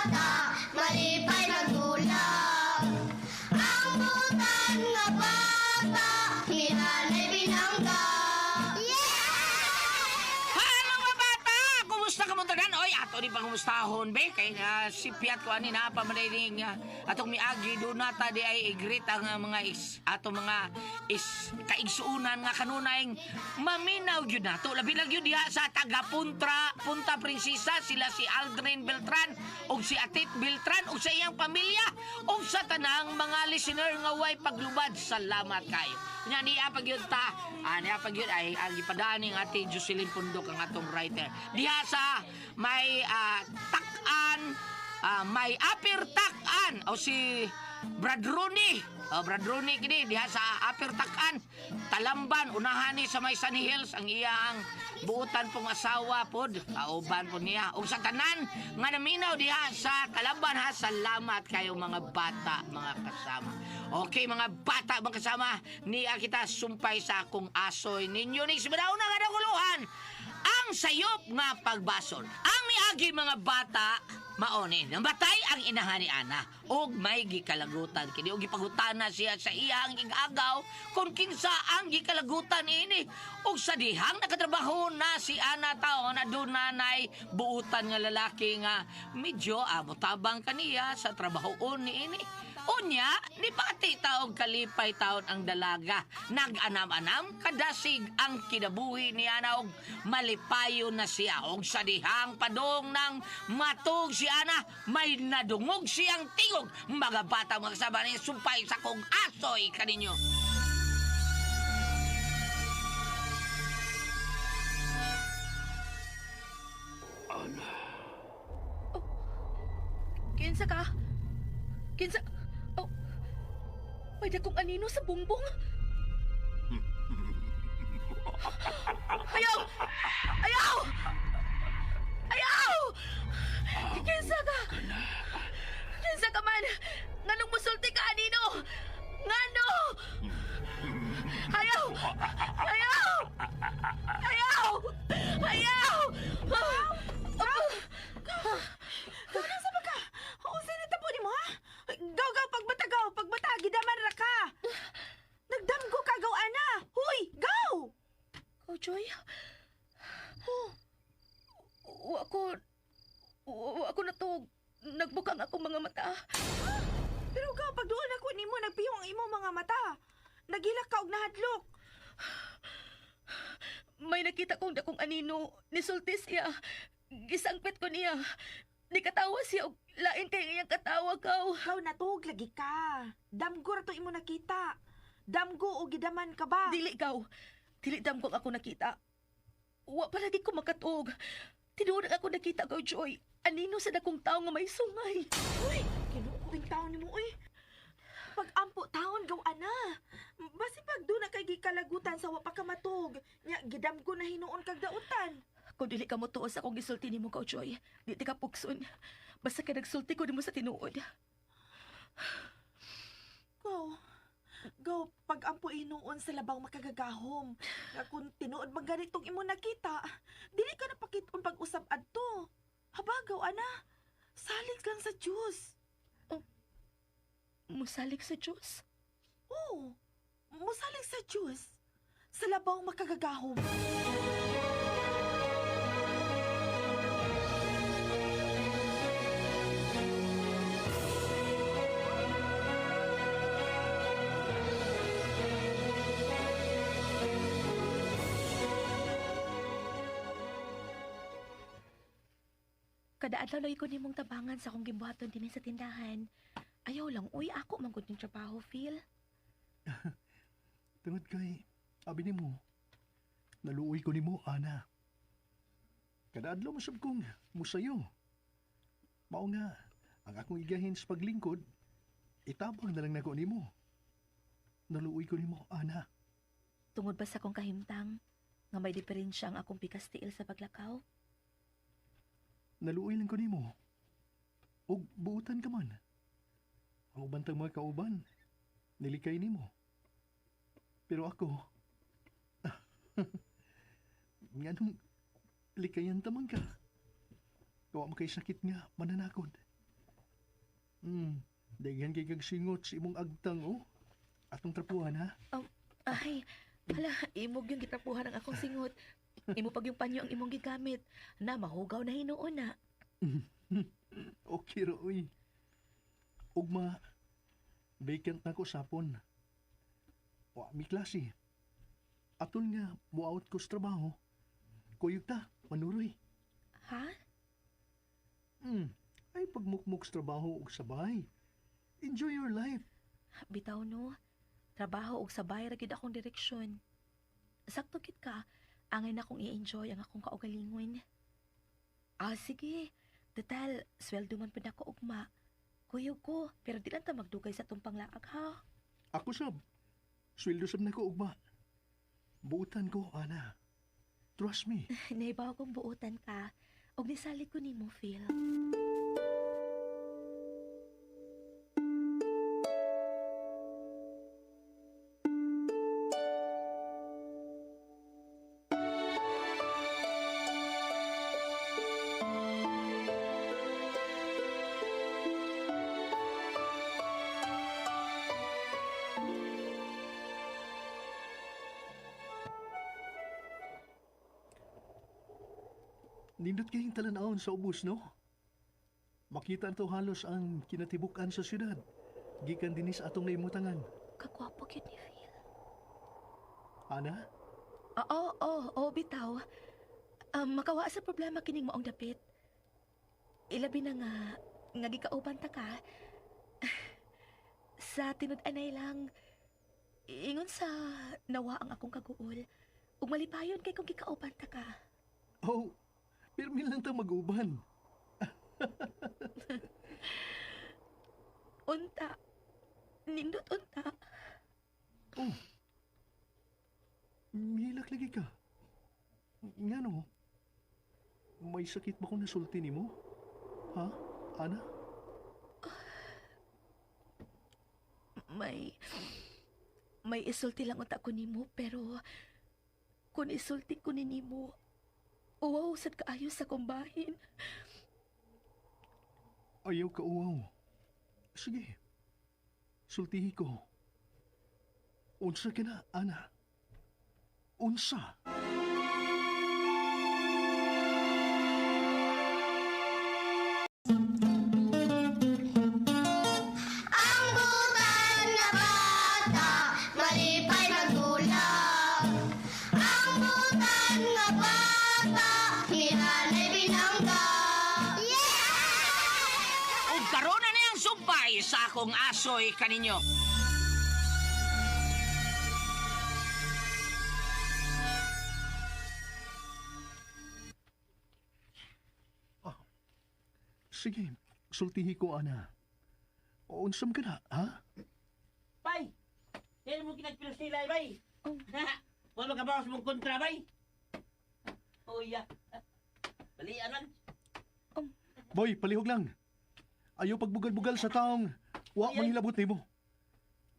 bata, malipay magdulag. Ang butan nga bata, hinanay binangga. Hello mga bata! Kumusta ka mo tanan? Oy, ato ni pangumustahon, be. Kay si Piat ko ani na pamanining atong miagi do nata di ay igrit ang ato mga kaigsuunan nga kanunayng maminaw gyud nato. Labi lang gyud diha sa taga Punta Prinsesa, sila si Aldrin Beltran ug si Atit Beltran ug sa iyang pamilya ug sa tanang mga listener nga way paglubad. Salamat kayo. Nya niya pagyud ta. Niya pagyud ay gipadaan ning Ate Jocelyn Pundok ang atong writer. Diha sa may tak-an, may Upper Tak-an o si Brad Rooney. Brad Rooney kini diha sa Upper Tak-an, Talamban, unahan ni sa may Sunny Hills ang iyang buutan pong asawa pod, kauban po niya. Ug sa tanan nga naminaw diha sa Talamban ha, salamat kayo mga bata, mga kasama. Okay mga bata, mga kasama, niya kita sumpay sa akong asoy ninyo ni simadaw na nga naguluhan ang sayop nga pagbasol. Ang miagi mga bata maonin, ang batay ang inahan ni Ana og may gikalagutan kini og gipangutana siya sa iyang igagaw kung kinsa ang gikalagutan ini og sa dihang nakatrabaho na si Ana taon na dunanay buutan nga lalaki nga medyo motabang kaniya sa trabahoon ni ini. Unya, ni pati taong kalipay taon ang dalaga. Nag-anam-anam, kadasig ang kinabuhi niya na og malipayo na siya. Og sa dihang padong ng matog si Ana, may nadungog siyang tingog. Mga bata mga kasama niya, sumpay sa kong asoy kaninyo. Ana. Kinsa ka? Kinsa? Oh, may dakong anino sa bumbong. Ayaw! Ayaw! Ayaw! Kinsa ka? Kinsa ka man? Nganong musulti ka, anino? Ngano? Ayaw! Ayaw! Ayaw! Ayaw! Ano sa baka? Unsa na tapo nimo ha? Gaw pagbata gidaman ra ka. Nagdamgo ka gaw ana. Huy, gaw. Oh, Joy. Wa ko na to. Nagbukang akong mga mata. Pero gaw pagduol ako nimo nagpiyong ang imong mga mata. Nagilak ka og nahadlok. May nakita kong dakong anino. Nisulti siya. Gisangpit ko niya. Di katawa siya og lain kay iyang katawa kaw. Gaw natug lagi ka. Damgo ra to imo nakita. Damgo o gidaman ka ba? Dili kaw. Dili damgong ako nakita. Wa pa lagi ko makatog. Tinuod ako nakita kaw, Joy. Anino sa dakong tao nga may sungay. Uy, kinuuring taon nimo uy. Pag-ampo taon gaw ana. Basi pag do na kay gikalagutan sa wa pa ka matog. Nya gidamgo na hinuon kag dautan. Kung dili ka mo tuos akong gisulti nimo kaw, Joy. Di ka pukson. Basta ka nagsulti ko nimo sa tinuod. Gaw, pag-ampo inuon sa labang makagagahom. Nga kung tinuod bang ganitong imo nakita, dili ka napakiton pag-usap adto. Habagaw, ana. Salig lang sa Diyos. Musalig sa Diyos? Oo, musalig sa Diyos. Sa labang makagagahom. Kada adlaw lay ko nimong tabangan sa akong gimbuhaton dinhi sa tindahan. Ayaw lang, uy, ako man gud ning trabaho, Phil. Tungod kay, abi ni mo, naluoy ko ni mo, Ana. Kada adlaw masab kong musayo. Mao nga, ang akong igahin sa paglingkod, itabang na lang nako ni mo. Naluoy ko ni mo, Ana. Tungod ba sa akong kahimtang nga may diferensya ang akong pikas tiil sa paglakaw? Naluoy lang ko ni mo. Og buutan ka man. Ang ubantang mga kauban, nilikay ni mo. Pero ako, nga nung likayan tamang ka. Kawa mo kay sakit nga mananakod. Daghan kay kag singot sa imong agtang, oh. Atong trapuhan, ha? Ay, hala, imog yung gitrapuhan ang akong singot. Imo pag yung panyo ang imong gigamit. Na, mahugaw na hinuon na. Okay, Roy. Ugma, vacant na ko sapon. Wa, mi klase. Atol nga, muawat ko sa trabaho. Kuyog ta, manuroy. Ha? Ay pagmukmuk sa trabaho ug sabay. Enjoy your life. Bitaw no, trabaho og sabay ra gid akong direksyon. Sakto gid ka, angay na akong i-enjoy ang akong kaugalingon. Sige. Total, sweldo man pud ako ugma. Kuyog ko, pero di lang ta magdugay sa tumpang laag ha. Ako sab. Sweldo sab na ko ugma. Buutan ko, ana. Trust me. Naibaw kong buutan ka, og nisali ko nimo, Phil. Nindot kayong talanawon sa ubos, no? Makita to halos ang kinatibukan sa syudad. Gikan dinis atong naimutangan. Kagwapo gyud ni Phil. Ana? Oo, bitaw. Makawa sa problema kining maong dapit. Ilabi na nga gikauban ta ka. Sa tinud-anay lang, ingon sa nawa ang akong kaguol. Ug malipayon kay kung gikauban ta ka. Oh, pirmi lang ta mag-uban. Unta. Nindot unta. Oh. Mihilak lagi ka. Nga no? May sakit ba kung nasulti ni mo? Ha? Ana? May isulti lang unta ko nimo, pero kung isulti ko ni nimo, uwaw sad kaayo sa kumbahin. Ayaw ka uwaw. Sige. Sultihi ko. Unsa ka na, Ana? Unsa? Ang butan nga bata, malipay magdulag. Ang butan nga bata, hinanay binangga. Yeah! O karon na niyang sumpay sa akong asoy kaninyo. Sige. Sultihi ko, Ana. Unsam ka na, ha? Bay! Yan mo kinagpilos nila, bay! Wala ka ba mong kontra, bay? Oh, iya. Balian man. Boy, palihog lang. Ayaw pagbugal-bugal sa taong wa Ayan. manghilabot nimo.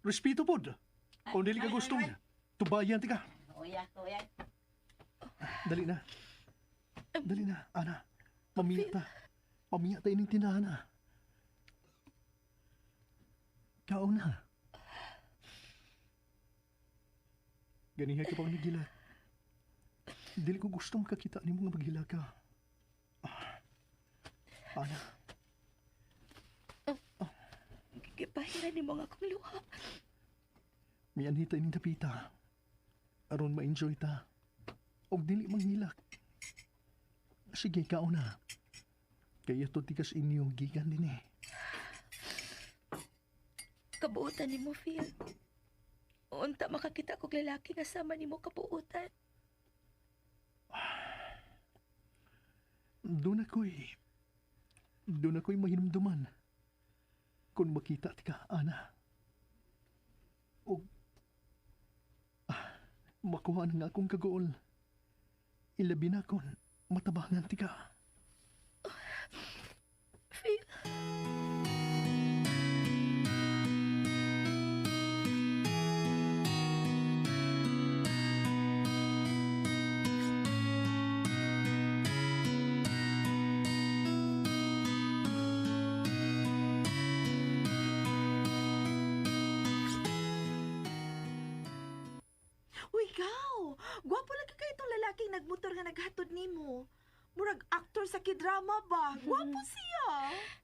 Respeto pod. Kung dili ka gustong tubayan ti ka. Oh, iya. Oh, iya. Dali na. Dali na, Ana. Pamiya ta. Pamiya ta ining tinahan na. Kao na. Ganihay ka pang nagilat. Dili ko gusto makakita ni mga maghila ka. Ana, Gipahiran nimo nga akong luha. mianhita ining dapita. Aron ma-enjoy ta. Og dili manghilak. Sige, kao na. Kaya to tikas inyo gikan din eh. Kabuutan nimo, Phil. Unta makakita kog lalaki nga sama nimo kabuutan. Doon ako'y mahinumduman. Kung makita ti ka, Ana. O, makuha na nga akong kagool. Ilabi na kon, matabangan ti ka. Phil. Gwapo lagi kay itong lalaking nagmotor nga naghatod nimo. Murag aktor sa kidrama ba? Gwapo siya.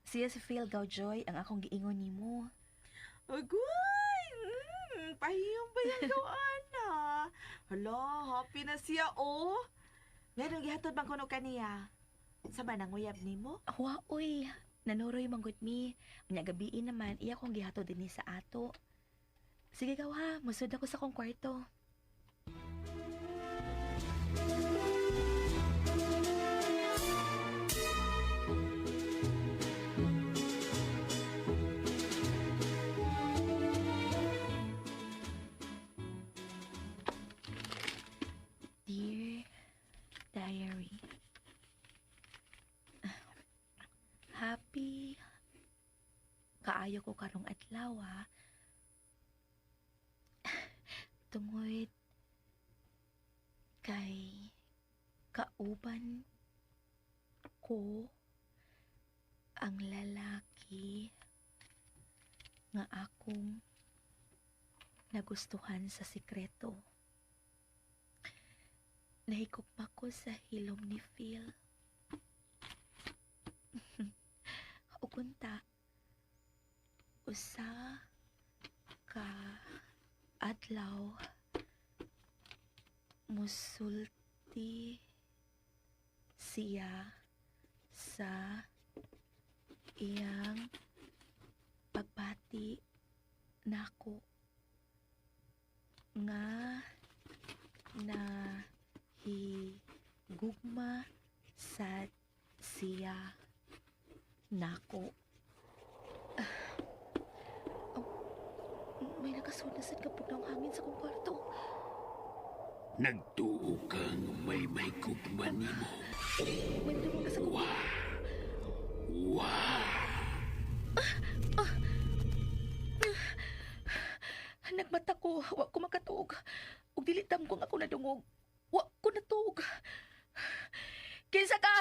Siya si Phil Gaujoy ang akong giingon nimo. Agoy! Pahiyong ba yan daw, Ana? Hala, happy na siya, oh. Ngayon, gihatod bang kuno kaniya? Sa ba nang uyab nimo? Wa uy, nanuroy manggod mi. Unya gabiin naman iya kong gihatod dinhi sa ato. Sige gaw ha, musud ako sa kong kwarto. Dear Diary, happy kaayo ko karong adlaw ha. Tungod kay kauban ko ang lalaki nga akong nagustuhan sa sikreto. Nahikupma ko sa hilom ni Phil. Ukunta, usa ka adlaw musulti siya sa iyang pagbati nako nga na higugma sad siya nako. May nakasunasad kapag ng hangin sa kong kwarto. Nagtuo kang may gugma nimo. May nalawag ka sa kong nagmata ko, wa ko makatuog. Ug dili damgong ako nadungog. Wa ko natuog. Kinsa ka?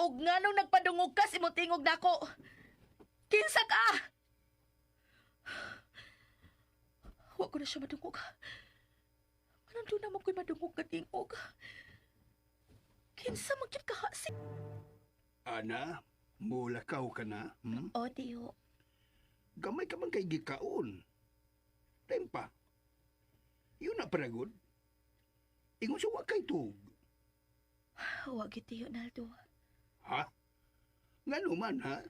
Ug nganong nagpadungog ka imong tingog nako? Kinsa ka? Wa ko na siya madungog. Anong doon naman ko'y madungog ka tingog? Kinsa magyud ka hasik? Ana, mulakaw ka na. O, tiyo. Gamay ka man kay gikaon. Tempa. Yun na paragod. Ingon sa wakay tug. Wa gyud tiyo, Naldo. Ha? Ngano man, ha?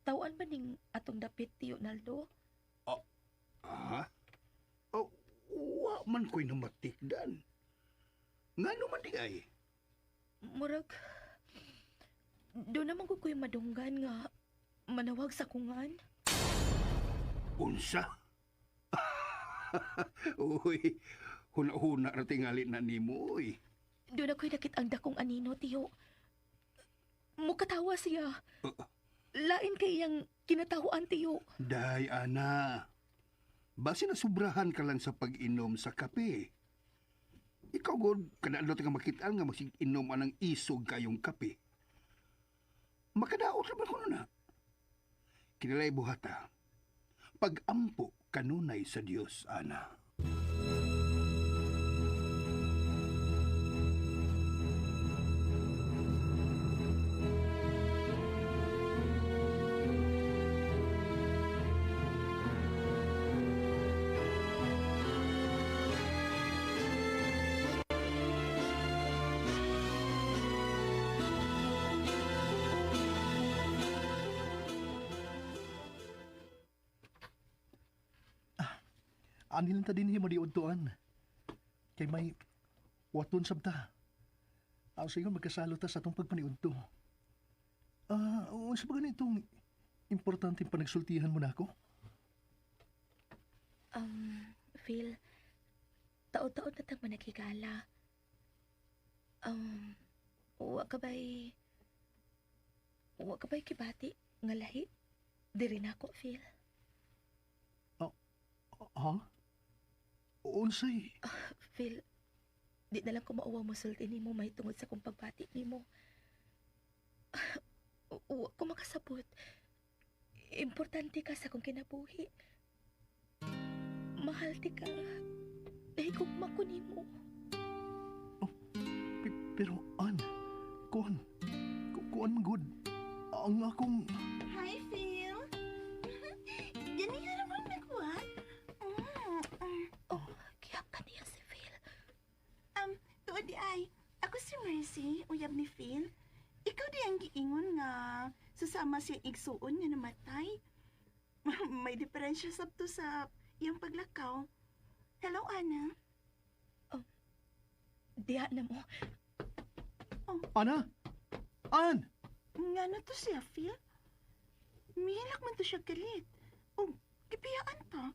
Tawan ba ning atong dapit, tiyo, Naldo? Ha? Oh, wa man ko'y namatikdan. Ngano man di ay? Murag, doon naman ko ko'y madunggan nga manawag sa kungan. Unsa? Uy, huna-huna na tingali na ni mo, uy. Doon ako'y nakit ang dakong anino, tiyo. Mukatawa siya. Lain kay iyang kinatawaan, tiyo. Day, ana. Basi na sobrahan ka lang sa pag-inom sa kape. Ikaw, God, kanaadlo nga makitaan nga mag-inom anang isog kayong kape. Makadaot naman ko na. Kinalay buhata. Pag-ampo kanunay sa Dios, ana. Anilang ta din mo di untuan. Kay may waton sabta. Aw sa magkasalo ta sa atong pagpaniudto. Sa ba ganitong importante panagsultihan mo na ako? Phil, taon-taon na tang manakikala. Wa ka ba'y kibati nga lahi? Diri na ako, Phil. Ha? Unsay? Phil, di na lang ko mauwa mo sulti ni mo may tungod sa kong pagbati ni mo. Wa ko makasabot. Importante ka sa kong kinabuhi. mahal ti ka. Nahigugma ko nimo. Pero, kuan magud. Ang akong... Hi, Phil. Gani ka naman nagkuhan? Oh, kiyap ka niya si Phil. Tuod di ay, ako si Mercy, uyab ni Phil. Ikaw di ang giingon nga susama siyang igsuon nga namatay. May diferensya sabto sa iyang paglakaw. Hello, Ana. Diha na mo. Ana? An! Nga na to siya, Phil? Mihilak man to siya galit. O, kipiyaan pa.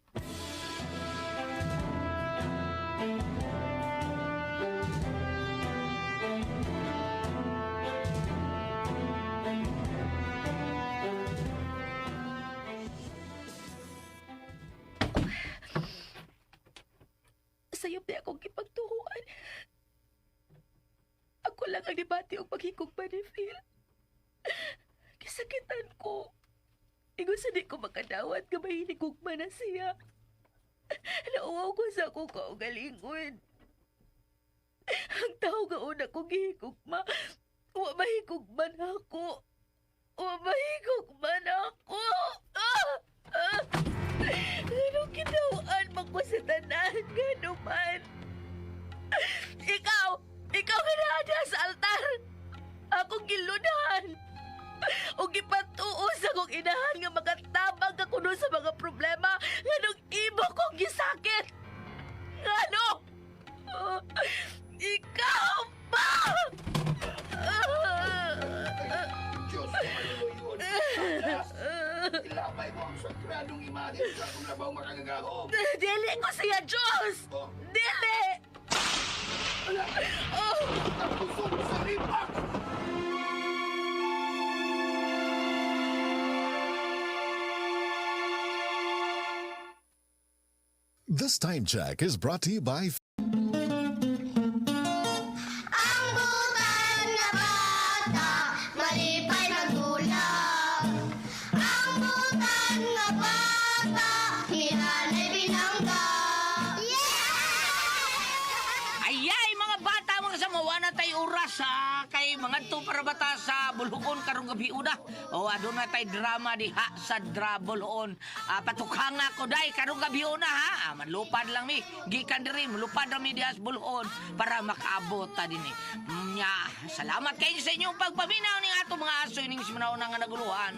Sayop di akong kipagtuhuan. Ako lang ang dibati o paghigugma ni Phil. Kisakitan ko. Igo sa di ko makadawat nga may hinigugma na siya. Nauwaw ko sa akong kaugalingon. Ang tao nga una kong gihigugma, wa mahigugma na ako. Wa mahigugma na ako. Anong kinawaan mo ko sa tanan? Gano'n man. Ikaw nga nada sa altar. Akong giludahan. O gipatuos akong inahan nga magatabang ka kuno sa mga problema nga nung ibo kong gisakit. Ngano? Ikaw pa! Diyos ko maluluyon. Ilabay mo ang sagradong imahe sa akong labaw makagagahom. Dili ko siya, Diyos! Dili! Ang puso mo sa ripak! This time check is brought to you by Ang butan nga bata, malipay magulang. Ang butan nga bata, hinanay binangga. Yeah! Ayay, mga bata, mga samawa na tayo oras, kay mga to para bata sa Buluon karong gabi una. O, adun na tayo drama diha sa Buluon. Patukhanga ko day karong gabi una, ha? Manlupad lang mi. Gikan diri, malupad lang mi diha sa Buluon para makaabot ta din eh. Salamat kayo sa inyong pagpaminaw ning ato mga aso ining simanao nga naguluhan.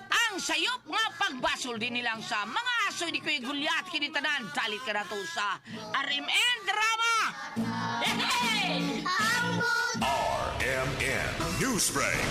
Ang sayop nga pagbasol din nilang sa mga aso di ko'y gulyat kinitanan. Dalit ka na to sa RMN Drama! Hey! Ang butan RMN Newsbreak.